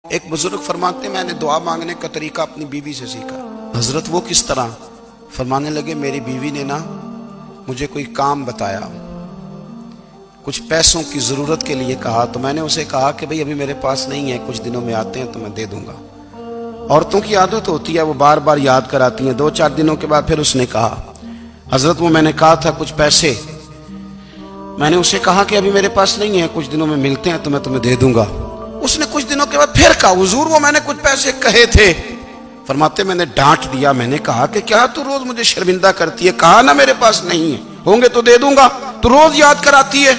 एक बुजुर्ग फरमाते, मैंने दुआ मांगने का तरीका अपनी बीवी से सीखा। हजरत वो किस तरह? फरमाने लगे, मेरी बीवी ने ना मुझे कोई काम बताया, कुछ पैसों की जरूरत के लिए कहा, तो मैंने उसे कहा कि भाई अभी मेरे पास नहीं है, कुछ दिनों में आते हैं तो मैं दे दूंगा। औरतों की आदत होती है, वो बार बार याद कराती हैं। 2-4 दिनों के बाद फिर उसने कहा, हजरत वो मैंने कहा था कुछ पैसे, मैंने उसे कहा कि अभी मेरे पास नहीं है, कुछ दिनों में मिलते हैं तो मैं तुम्हें दे दूंगा। उसने कुछ दिनों के बाद फिर कहा, हुजूर वो मैंने कुछ पैसे कहे थे। फरमाते मैंने डांट दिया, मैंने कहा कि क्या तू रोज मुझे शर्मिंदा करती है, कहा ना मेरे पास नहीं है, होंगे तो दे दूंगा, तू रोज याद कराती है।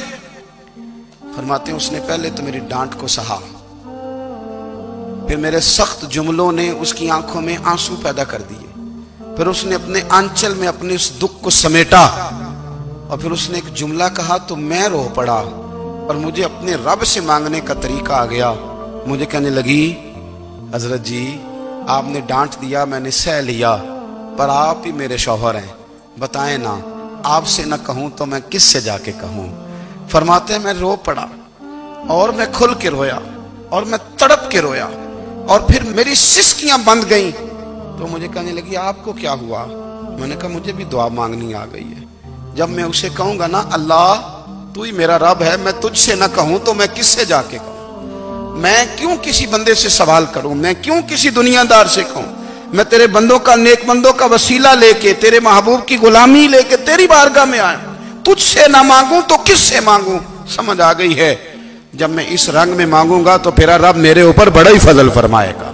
फरमाते उसने पहले तो मेरी डांट को सहा, फिर मेरे सख्त जुमलों ने उसकी आंखों में आंसू पैदा कर दिए, फिर उसने अपने आंचल में अपने उस दुख को समेटा और फिर उसने एक जुमला कहा तो मैं रो पड़ा और मुझे अपने रब से मांगने का तरीका आ गया। मुझे कहने लगी, हजरत जी आपने डांट दिया, मैंने सह लिया, पर आप ही मेरे शौहर हैं, बताएं ना, आपसे ना कहूं तो मैं किससे जाके कहूं। फरमाते हैं मैं रो पड़ा और मैं खुल के रोया और मैं तड़प के रोया और फिर मेरी सिसकियां बंद गईं। तो मुझे कहने लगी, आपको क्या हुआ? मैंने कहा मुझे भी दुआ मांगनी आ गई है। जब मैं उसे कहूंगा ना, अल्लाह तू ही मेरा रब है, मैं तुझसे ना कहूं तो मैं किससे जाके कहूं, मैं क्यों किसी बंदे से सवाल करूं, मैं क्यों किसी दुनियादार से कहूं, मैं तेरे बंदों का, नेक बंदों का वसीला लेके, तेरे महबूब की गुलामी लेके तेरी बारगाह में आया, तुझसे ना मांगूं तो किससे मांगूं। समझ आ गई है, जब मैं इस रंग में मांगूंगा तो फिर रब मेरे ऊपर बड़ा ही फजल फरमाएगा।